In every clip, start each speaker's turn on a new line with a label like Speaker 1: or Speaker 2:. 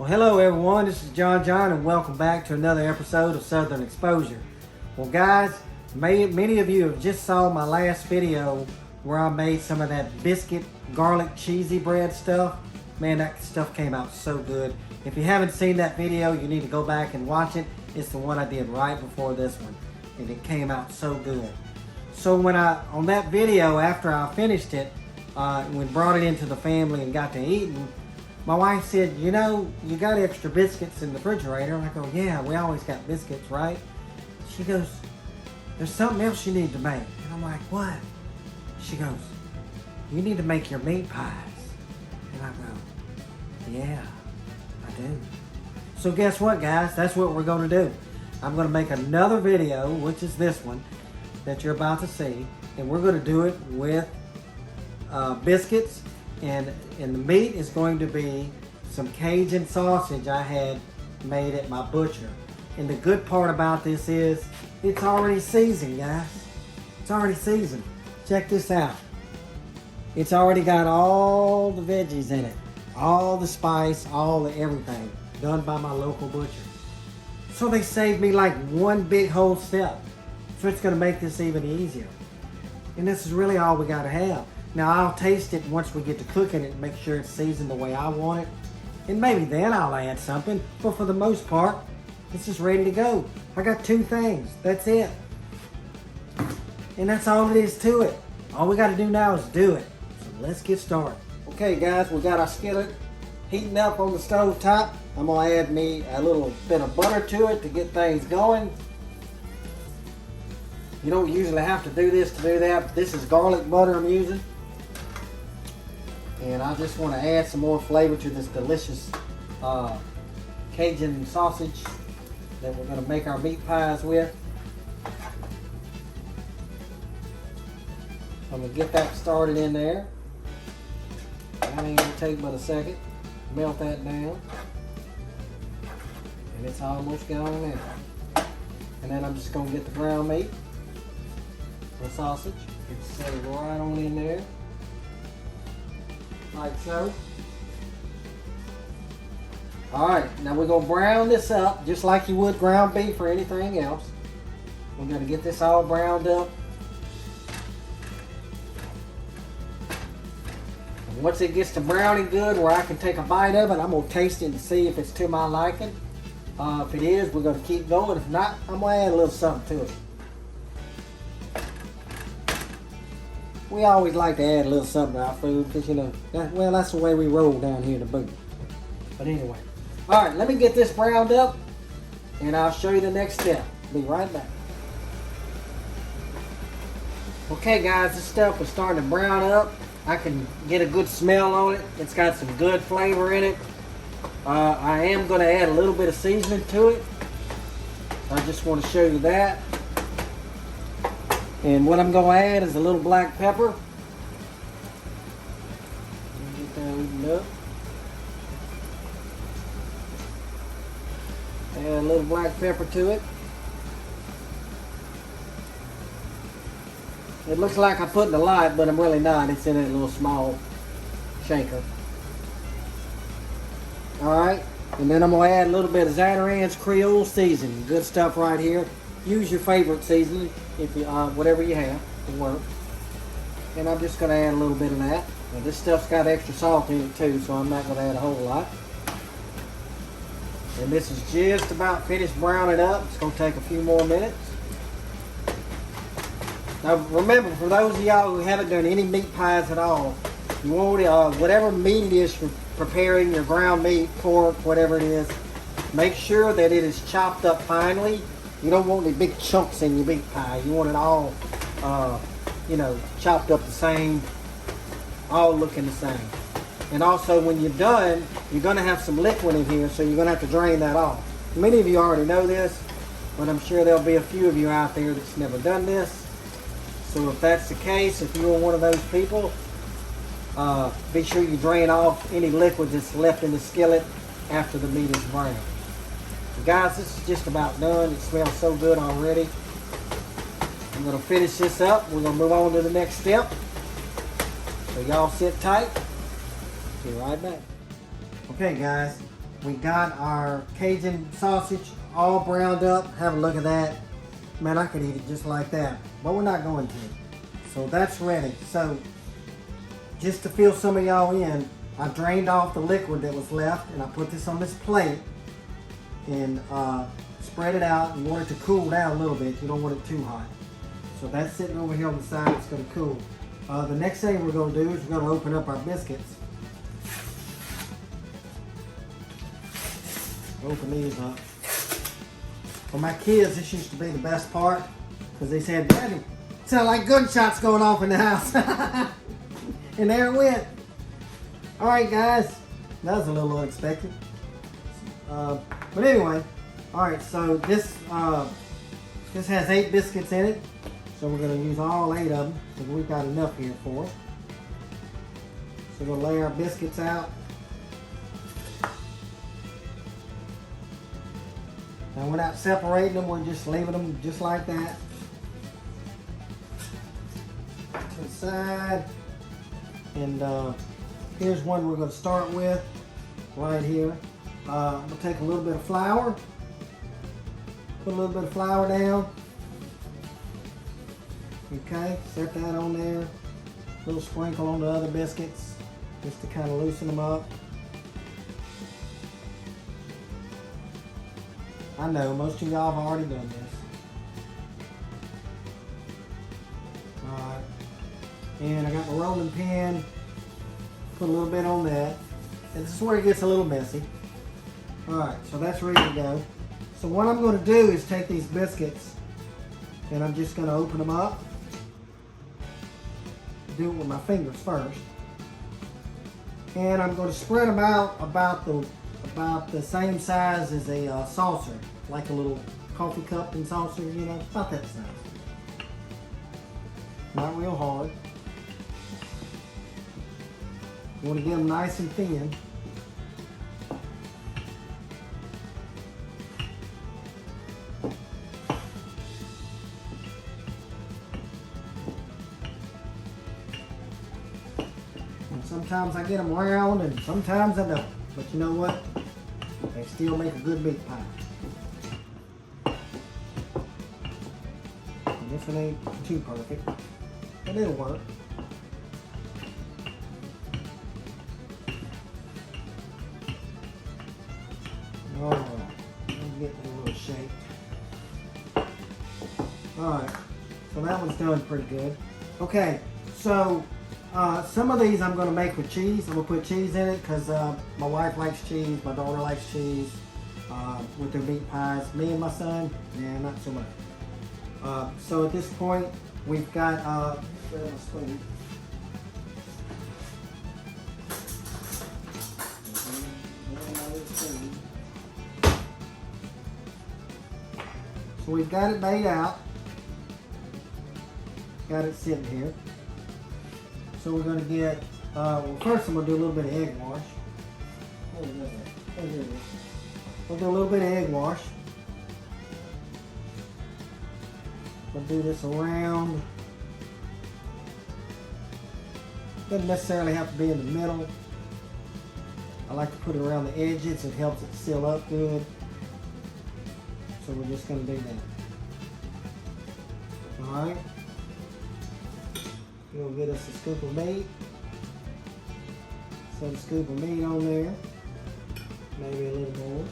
Speaker 1: Well, hello everyone, this is John and welcome back to another episode of Southern Exposure. Well guys, many of you have just saw my last video where I made some of that biscuit garlic cheesy bread stuff. Man, that stuff came out so good. If you haven't seen that video, you need to go back and watch it. It's the one I did right before this one, and it came out so good. So on that video, after I finished it, we brought it into the family and got to eating, my wife said, you know, you got extra biscuits in the refrigerator. And I go, yeah, we always got biscuits, right? She goes, there's something else you need to make. And I'm like, what? She goes, you need to make your meat pies. And I go, yeah, I do. So guess what, guys? That's what we're going to do. I'm going to make another video, which is this one that you're about to see. And we're going to do it with biscuits. And the meat is going to be some Cajun sausage I had made at my butcher. And the good part about this is it's already seasoned, guys. It's already seasoned. Check this out. It's already got all the veggies in it. All the spice, all the everything. Done by my local butcher. So they saved me like one big whole step. So it's going to make this even easier. And this is really all we got to have. Now I'll taste it once we get to cooking it and make sure it's seasoned the way I want it. And maybe then I'll add something, but for the most part, it's just ready to go. I got two things, that's it. And that's all it is to it. All we gotta do now is do it. So let's get started. Okay guys, we got our skillet heating up on the stove top. I'm gonna add me a little bit of butter to it to get things going. You don't usually have to do this to do that, but this is garlic butter I'm using. And I just want to add some more flavor to this delicious Cajun sausage that we're going to make our meat pies with. I'm going to get that started in there. That ain't going to take but a second. Melt that down. And it's almost gone now. And then I'm just going to get the ground meat, the sausage. Just set it right on in there. Like so. Alright, now we're going to brown this up just like you would ground beef or anything else. We're going to get this all browned up. And once it gets to browning good where I can take a bite of it, I'm going to taste it and see if it's to my liking. If it is, we're going to keep going. If not, I'm going to add a little something to it. We always like to add a little something to our food because, you know, that's the way we roll down here in the boot. But anyway. Alright, let me get this browned up and I'll show you the next step. Be right back. Okay guys, this stuff is starting to brown up. I can get a good smell on it. It's got some good flavor in it. I am going to add a little bit of seasoning to it. I just want to show you that. And what I'm going to add is a little black pepper. Get that eaten up. Add a little black pepper to it. It looks like I'm putting a lot, but I'm really not. It's in a little small shaker. Alright, and then I'm going to add a little bit of Zatarain's Creole seasoning. Good stuff right here. Use your favorite seasoning, if you whatever you have to work. And I'm just going to add a little bit of that. Now this stuff's got extra salt in it too, so I'm not going to add a whole lot. And this is just about finished browning up. It's going to take a few more minutes. Now remember, for those of y'all who haven't done any meat pies at all, you want whatever meat it is for preparing your ground meat, pork, whatever it is, make sure that it is chopped up finely. You don't want any big chunks in your meat pie. You want it all, you know, chopped up the same, all looking the same. And also when you're done, you're going to have some liquid in here, so you're going to have to drain that off. Many of you already know this, but I'm sure there'll be a few of you out there that's never done this. So if that's the case, if you're one of those people, be sure you drain off any liquid that's left in the skillet after the meat is browned. Guys, this is just about done. It smells so good already. I'm going to finish this up. We're going to move on to the next step. So y'all sit tight. Be right back. Okay guys, We got our Cajun sausage all browned up. Have a look at that. Man, I could eat it just like that, but we're not going to. So that's ready. So just to fill some of y'all in, I drained off the liquid that was left and I put this on this plate and spread it out. You want it to cool down a little bit. You don't want it too hot. So that's sitting over here on the side. It's going to cool. The next thing we're going to do is we're going to open up our biscuits. Open these up. For my kids, this used to be the best part because they said, "Daddy, it sound like gunshots going off in the house." And there it went. All right, guys, that was a little unexpected. But anyway, all right. So this has 8 biscuits in it. So we're going to use all 8 of them because we've got enough here for it. So we're going to lay our biscuits out. And we're not separating them, we're just leaving them just like that. To the side. And here's one we're going to start with right here. I'm going to take a little bit of flour. Put a little bit of flour down. Okay, set that on there. A little sprinkle on the other biscuits just to kind of loosen them up. I know most of y'all have already done this. Alright. And I got my rolling pin. Put a little bit on that. And this is where it gets a little messy. Alright, so that's ready to go. So what I'm going to do is take these biscuits and I'm just going to open them up. Do it with my fingers first. And I'm going to spread them out about the same size as a saucer, like a little coffee cup and saucer, you know, about that size. Not real hard. You want to get them nice and thin. And sometimes I get them round and sometimes I don't. But you know what? They still make a good meat pie. And this one ain't too perfect, but it'll work. Alright, let me get it a little shaped. Alright, so that one's done pretty good. Okay, so some of these I'm going to make with cheese. I'm going to put cheese in it because my wife likes cheese, my daughter likes cheese with their meat pies. Me and my son, yeah, not so much. So at this point, we've got, where's my spoon? So we've got it made out. Got it sitting here. So we're going to get, well first I'm going to do a little bit of egg wash. Oh, here it is. We'll do a little bit of egg wash. We'll do this around. Doesn't necessarily have to be in the middle. I like to put it around the edges. It helps it seal up good. So we're just going to do that. Alright. We'll get us a scoop of meat. Set a scoop of meat on there. Maybe a little more.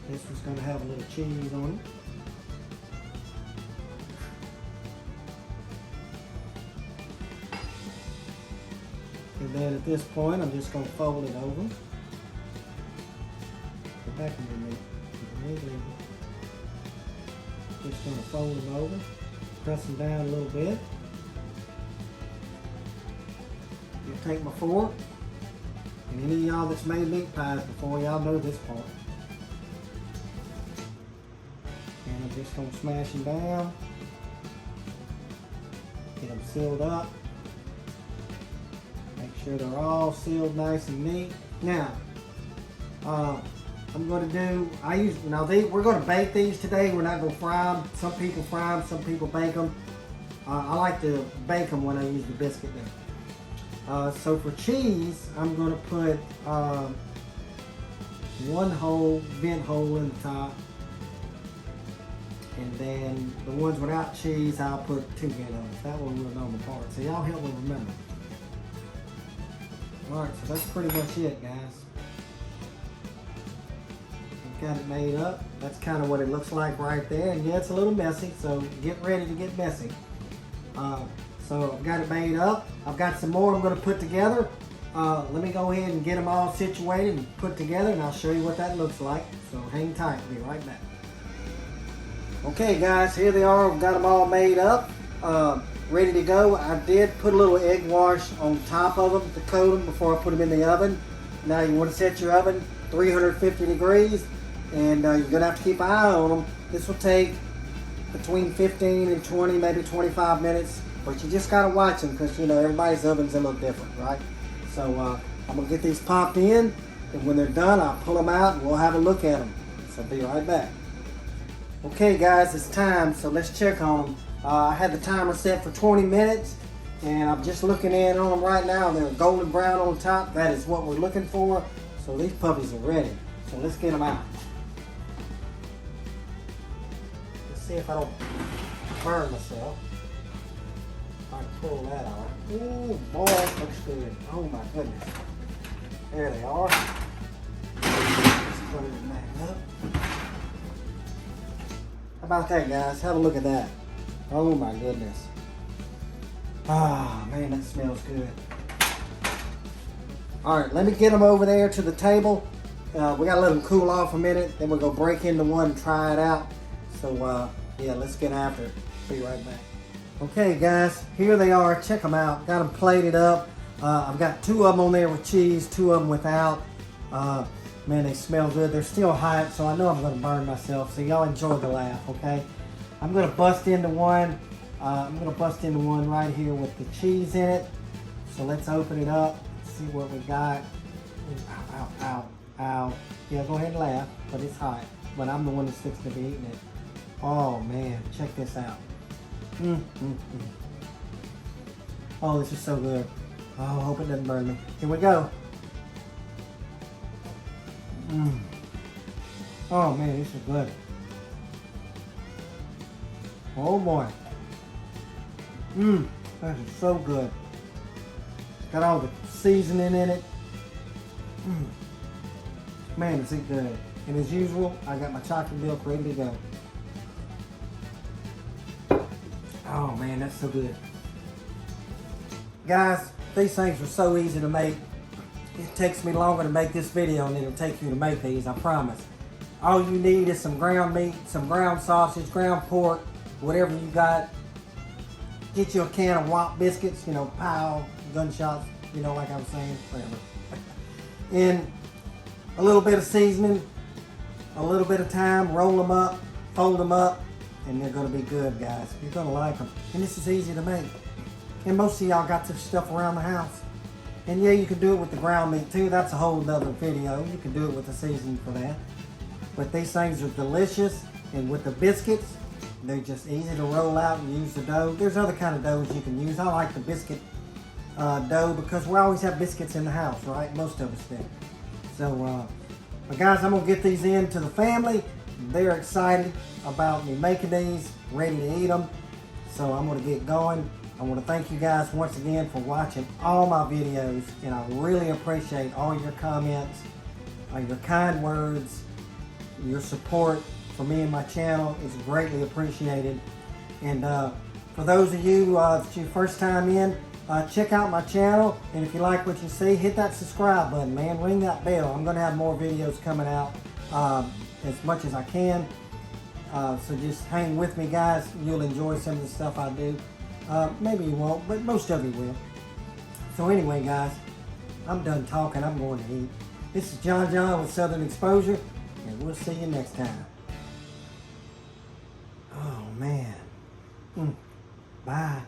Speaker 1: This one's going to have a little cheese on it. And then at this point, I'm just going to fold it over. Get back in your meat. Just going to fold them over. Press them down a little bit. I'll take my fork. And any of y'all that's made meat pies before, y'all know this part. And I'm just going to smash them down. Get them sealed up. Make sure they're all sealed nice and neat. Now, I'm going to do, we're going to bake these today. We're not going to fry them. Some people fry them, some people bake them. I like to bake them when I use the biscuit there. So for cheese, I'm going to put one hole, vent hole in the top. And then the ones without cheese, I'll put 2 vent holes. That one will know the part. So y'all help me remember. Alright, so that's pretty much it, guys. I've got it made up. That's kind of what it looks like right there. And yeah, it's a little messy, so get ready to get messy. So I've got it made up. I've got some more I'm going to put together. Let me go ahead and get them all situated and put together, and I'll show you what that looks like. So hang tight, I'll be right back. Okay guys, here they are. I've got them all made up, ready to go. I did put a little egg wash on top of them to coat them before I put them in the oven. Now you want to set your oven 350 degrees, and you're going to have to keep an eye on them. This will take between 15 and 20, maybe 25 minutes, but you just got to watch them because, you know, everybody's oven's a little different, right? So I'm going to get these popped in, and when they're done, I'll pull them out and we'll have a look at them. So be right back. Okay guys, it's time, so let's check on them. I had the timer set for 20 minutes, and I'm just looking in on them right now. They're golden brown on top. That is what we're looking for. So these puppies are ready. So let's get them out. Let's see if I don't burn myself. I can pull that off. Ooh, boy, that looks good. Oh my goodness. There they are. Let's put it back up. How about that, guys? Have a look at that. Oh my goodness. Ah, man, that smells good. All right, let me get them over there to the table. We gotta let them cool off a minute, then we'll go break into one and try it out. So yeah, let's get after it. Be right back. Okay guys, here they are. Check them out. Got them plated up. I've got 2 of them on there with cheese, 2 of them without. Man, they smell good. They're still hot, so I know I'm going to burn myself. So y'all enjoy the laugh, okay? I'm going to bust into one. Right here with the cheese in it. So let's open it up. See what we got. Ow, ow, ow, ow. Yeah, go ahead and laugh, but it's hot. But I'm the one that's fixing to be eating it. Oh man, check this out. Oh, this is so good. Oh, I hope it doesn't burn me. Here we go. Oh man, this is good. Oh boy. That is so good. Got all the seasoning in it. Man, is it good. And as usual, I got my chocolate milk ready to go. Oh man, that's so good. Guys, these things are so easy to make. It takes me longer to make this video than it'll take you to make these, I promise. All you need is some ground meat, some ground sausage, ground pork, whatever you got. Get you a can of Wop biscuits, you know, pow, gunshots, you know, like I was saying, whatever. And a little bit of seasoning, a little bit of time, roll them up, fold them up, and they're gonna be good, guys. You're gonna like them. And this is easy to make. And most of y'all got this stuff around the house. And yeah, you can do it with the ground meat too. That's a whole nother video. You can do it with the seasoning for that. But these things are delicious. And with the biscuits, they're just easy to roll out and use the dough. There's other kind of doughs you can use. I like the biscuit dough because we always have biscuits in the house, right? Most of us do. So, but guys, I'm gonna get these in to the family. They're excited about me making these, ready to eat them. So I'm gonna get going. I want to thank you guys once again for watching all my videos, and I really appreciate all your comments, your kind words, your support for me and my channel is greatly appreciated. And for those of you that's your first time in, check out my channel, and if you like what you see, hit that subscribe button, man. Ring that bell. I'm going to have more videos coming out as much as I can. So just hang with me, guys. You'll enjoy some of the stuff I do. Maybe you won't, but most of you will. So anyway, guys, I'm done talking. I'm going to eat. This is John with Southern Exposure, and we'll see you next time. Oh, man. Bye.